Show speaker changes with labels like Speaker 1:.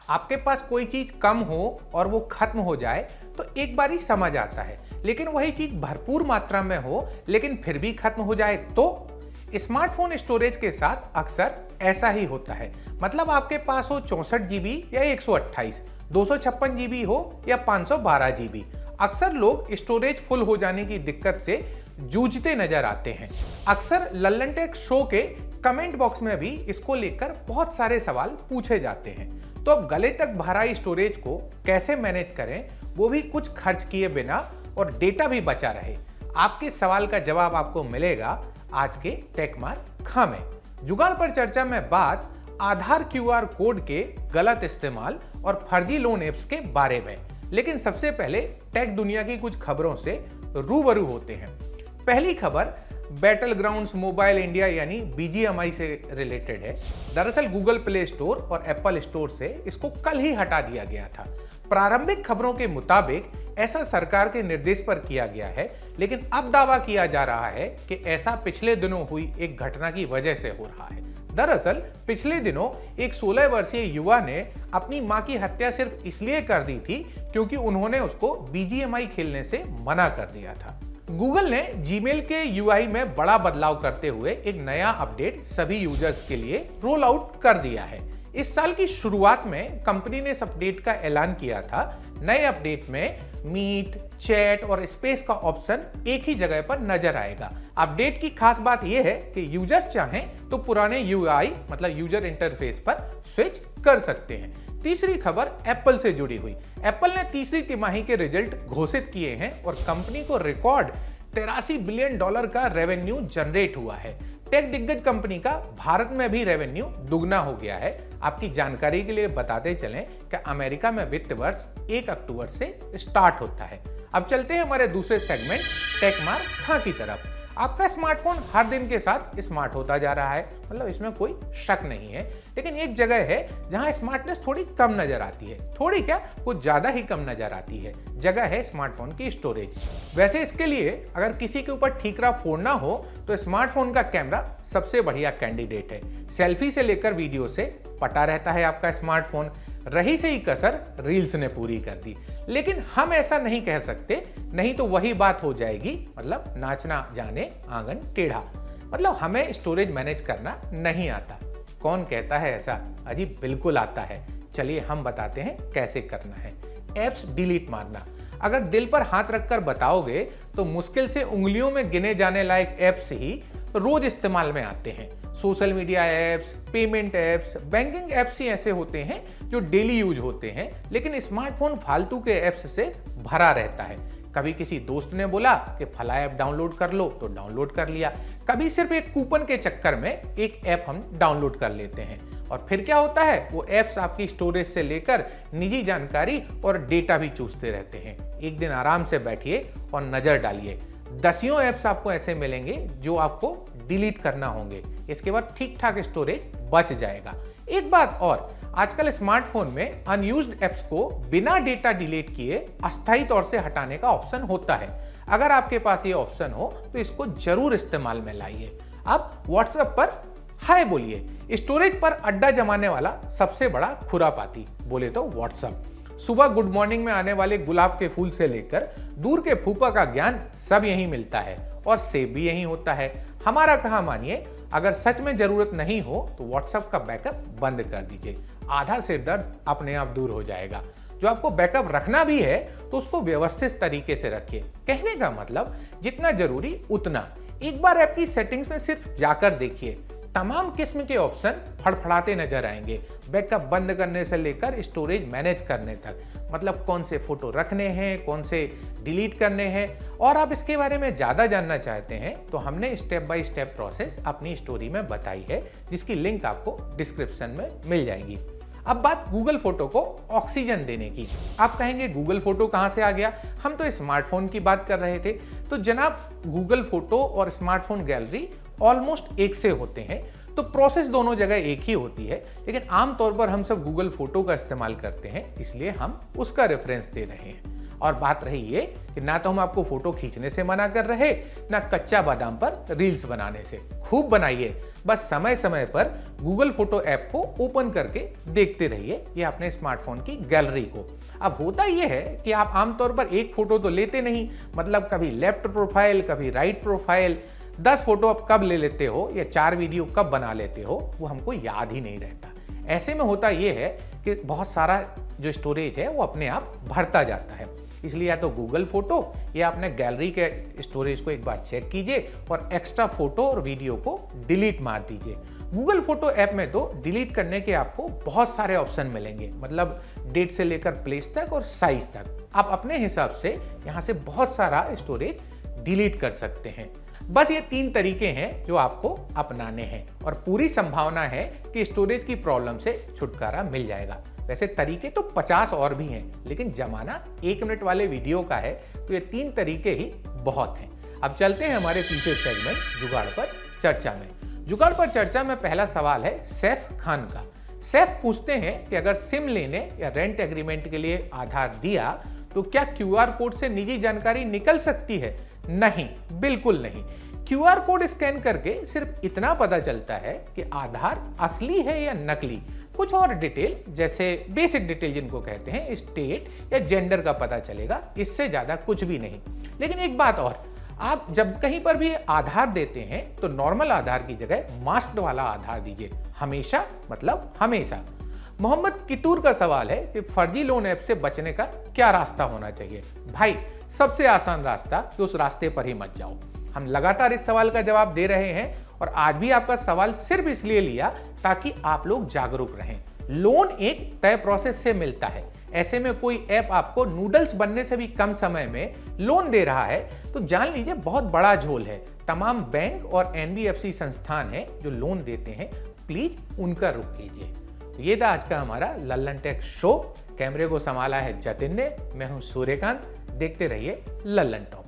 Speaker 1: आपके पास कोई चीज कम हो और वो खत्म हो जाए तो एक बार ही समझ आता है, लेकिन वही चीज भरपूर मात्रा में हो लेकिन फिर भी खत्म हो जाए तो स्मार्टफोन स्टोरेज के साथ अक्सर ऐसा ही होता है। मतलब आपके पास हो 64 GB या 128, 256 GB हो या 512 GB, अक्सर लोग स्टोरेज फुल हो जाने की दिक्कत से जूझते नजर आते हैं। अक्सर लल्लन टेक शो के कमेंट बॉक्स में भी इसको लेकर बहुत सारे सवाल पूछे जाते हैं। तो अब गले तक भरा स्टोरेज को कैसे मैनेज करें, वो भी कुछ खर्च किए बिना और डेटा भी बचा रहे। आपके सवाल का जवाब आपको मिलेगा आज के टेकमार खा में। जुगाड़ पर चर्चा में बात आधार QR कोड के गलत इस्तेमाल और फर्जी लोन एप्स के बारे में। लेकिन सबसे पहले टेक दुनिया की कुछ खबरों से रूबरू होते हैं। पहली खबर बैटल ग्राउंड्स मोबाइल इंडिया यानी BGMI से रिलेटेड है। दरअसल गूगल प्ले स्टोर और एप्पल स्टोर से इसको कल ही हटा दिया गया था। प्रारंभिक खबरों के मुताबिक ऐसा सरकार के निर्देश पर किया गया है, लेकिन अब दावा किया जा रहा है कि ऐसा पिछले दिनों हुई एक घटना की वजह से हो रहा है। दरअसल पिछले दिनों एक 16 वर्षीय युवा ने अपनी मां की हत्या सिर्फ इसलिए कर दी थी क्योंकि उन्होंने उसको BGMI खेलने से मना कर दिया था। गूगल ने जीमेल के UI में बड़ा बदलाव करते हुए एक नया अपडेट सभी यूजर्स के लिए रोल आउट कर दिया है। इस साल की शुरुआत में कंपनी ने इस अपडेट का ऐलान किया था। नए अपडेट में मीट, चैट और स्पेस का ऑप्शन एक ही जगह पर नजर आएगा। अपडेट की खास बात यह है कि यूजर्स चाहें तो पुराने UI मतलब यूजर इंटरफेस पर स्विच कर सकते हैं। तीसरी खबर एप्पल से जुड़ी हुई। एप्पल ने तीसरी तिमाही के रिजल्ट घोषित किए हैं और कंपनी को रिकॉर्ड $83 बिलियन का रेवेन्यू जनरेट हुआ है। टेक दिग्गज कंपनी का भारत में भी रेवेन्यू दुगना हो गया है। आपकी जानकारी के लिए बताते चलें कि अमेरिका में वित्त वर्ष 1 अक्टूबर से स्टार्ट होता है। अब चलते हैं हमारे दूसरे सेगमेंट टेकमार खा की तरफ। आपका स्मार्टफोन हर दिन के साथ स्मार्ट होता जा रहा है, मतलब इसमें कोई शक नहीं है। लेकिन एक जगह है जहां स्मार्टनेस थोड़ी कम नजर आती है। थोड़ी क्या, कुछ ज्यादा ही कम नजर आती है। जगह है स्मार्टफोन की स्टोरेज। वैसे इसके लिए अगर किसी के ऊपर ठीकरा फोड़ना हो तो स्मार्टफोन का कैमरा सबसे बढ़िया कैंडिडेट है। सेल्फी से लेकर वीडियो से पटा रहता है आपका स्मार्टफोन। रही से ही कसर रील्स ने पूरी कर दी। लेकिन हम ऐसा नहीं कह सकते, नहीं तो वही बात हो जाएगी, मतलब नाचना जाने आंगन टेढ़ा। मतलब हमें स्टोरेज मैनेज करना नहीं आता। कौन कहता है ऐसा? अजी बिल्कुल आता है। चलिए हम बताते हैं कैसे करना है। एप्स डिलीट मारना। अगर दिल पर हाथ रखकर बताओगे तो मुश्किल से उंगलियों में गिने जाने लायक एप्स ही रोज इस्तेमाल में आते हैं। Social media apps, payment apps, banking apps ही ऐसे होते हैं जो डेली यूज होते हैं, लेकिन स्मार्टफोन फालतू के एप्स से भरा रहता है। कभी किसी दोस्त ने बोला कि फला ऐप डाउनलोड कर लो तो डाउनलोड कर लिया। कभी सिर्फ एक कूपन के चक्कर में एक ऐप हम डाउनलोड कर लेते हैं और फिर क्या होता है, वो एप्स आपकी स्टोरेज से लेकर निजी जानकारी और डेटा भी चूसते रहते हैं। एक दिन आराम से बैठिए और नजर डालिए। दसियों एप्स आपको ऐसे मिलेंगे जो आपको डिलीट करना होंगे। इसके बाद ठीक ठाक स्टोरेज बच जाएगा। एक बात और, आजकल स्मार्टफोन में अनयूज्ड एप्स को बिना डेटा डिलीट किए अस्थायी तौर से हटाने का ऑप्शन होता है। अगर आपके पास ये ऑप्शन हो तो इसको जरूर इस्तेमाल में लाइए। अब व्हाट्सएप पर हाय बोलिए। स्टोरेज पर अड्डा जमाने वाला सबसे बड़ा खुरापाती बोले तो व्हाट्सएप। सुबह गुड मॉर्निंग में आने वाले गुलाब के फूल से लेकर दूर के फूफा का ज्ञान सब यहीं मिलता है और सेव भी यहीं होता है। हमारा कहा मानिए, अगर सच में जरूरत नहीं हो तो व्हाट्सएप का बैकअप बंद कर दीजिए। आधा सिर दर्द अपने आप दूर हो जाएगा। जो आपको बैकअप रखना भी है तो उसको व्यवस्थित तरीके से रखिए। कहने का मतलब जितना जरूरी उतना। एक बार ऐप की सेटिंग्स में सिर्फ जाकर देखिए, तमाम किस्म के ऑप्शन फड़फड़ाते नजर आएंगे। बैकअप बंद करने से लेकर स्टोरेज मैनेज करने तक, मतलब कौन से फोटो रखने हैं, कौन से डिलीट करने हैं। और आप इसके बारे में ज़्यादा जानना चाहते हैं तो हमने स्टेप बाय स्टेप प्रोसेस अपनी स्टोरी में बताई है, जिसकी लिंक आपको डिस्क्रिप्शन में मिल जाएगी। अब बात गूगल फोटो को ऑक्सीजन देने की। आप कहेंगे गूगल फोटो कहाँ से आ गया, हम तो स्मार्टफोन की बात कर रहे थे। तो जनाब, गूगल फोटो और स्मार्टफोन गैलरी ऑलमोस्ट एक से होते हैं, तो प्रोसेस दोनों जगह एक ही होती है। लेकिन आमतौर पर हम सब गूगल फोटो का इस्तेमाल करते हैं, इसलिए हम उसका रेफरेंस दे रहे हैं। और बात रही ये कि ना तो हम आपको फोटो खींचने से मना कर रहे, ना कच्चा बादाम पर रील्स बनाने से। खूब बनाइए, बस समय समय पर गूगल फोटो ऐप को ओपन करके देखते रहिए ये अपने स्मार्टफोन की गैलरी को। अब होता यह है कि आप आमतौर पर एक फोटो तो लेते नहीं, मतलब कभी लेफ्ट प्रोफाइल, कभी राइट प्रोफाइल, 10 फोटो आप कब ले लेते हो या 4 वीडियो कब बना लेते हो वो हमको याद ही नहीं रहता। ऐसे में होता यह है कि बहुत सारा जो स्टोरेज है वो अपने आप भरता जाता है। इसलिए या तो गूगल फोटो या अपने गैलरी के स्टोरेज को एक बार चेक कीजिए और एक्स्ट्रा फोटो और वीडियो को डिलीट मार दीजिए। गूगल फोटो ऐप में तो डिलीट करने के आपको बहुत सारे ऑप्शन मिलेंगे, मतलब डेट से लेकर प्लेस तक और साइज तक। आप अपने हिसाब से यहाँ से बहुत सारा स्टोरेज डिलीट कर सकते हैं। बस ये 3 तरीके हैं जो आपको अपनाने हैं और पूरी संभावना है कि स्टोरेज की प्रॉब्लम से छुटकारा मिल जाएगा। वैसे तरीके तो 50 और भी हैं, लेकिन जमाना 1 मिनट वाले वीडियो का है तो ये 3 तरीके ही बहुत हैं। अब चलते हैं हमारे तीसरे सेगमेंट जुगाड़ पर चर्चा में। जुगाड़ पर चर्चा में पहला सवाल है सैफ खान का। सैफ पूछते हैं कि अगर सिम लेने या रेंट एग्रीमेंट के लिए आधार दिया तो क्या QR कोड से निजी जानकारी निकल सकती है? नहीं, बिल्कुल नहीं। QR कोड स्कैन करके सिर्फ इतना पता चलता है कि आधार असली है या नकली। कुछ और डिटेल, जैसे बेसिक डिटेल जिनको कहते हैं, स्टेट या जेंडर का पता चलेगा, इससे ज्यादा कुछ भी नहीं। लेकिन एक बात और, आप जब कहीं पर भी आधार देते हैं तो नॉर्मल आधार की जगह मास्क्ड वाला आधार दीजिए, हमेशा, मतलब हमेशा। मोहम्मद कितूर का सवाल है कि फर्जी लोन ऐप से बचने का क्या रास्ता होना चाहिए? भाई, सबसे आसान रास्ता कि उस रास्ते पर ही मत जाओ। हम लगातार इस सवाल का जवाब दे रहे हैं और आज भी आपका सवाल सिर्फ इसलिए लिया ताकि आप लोग जागरूक रहें। लोन एक तय प्रोसेस से मिलता है, ऐसे में कोई ऐप आपको नूडल्स बनने से भी कम समय में लोन दे रहा है तो जान लीजिए बहुत बड़ा झोल है। तमाम बैंक और NBFC संस्थान हैं जो लोन देते हैं, प्लीज उनका रुख कीजिए। तो ये था आज का हमारा लल्लन टेक शो। कैमरे को संभाला है जतिन ने, मैं हूं सूर्यकांत। देखते रहिए लल्लन टॉक।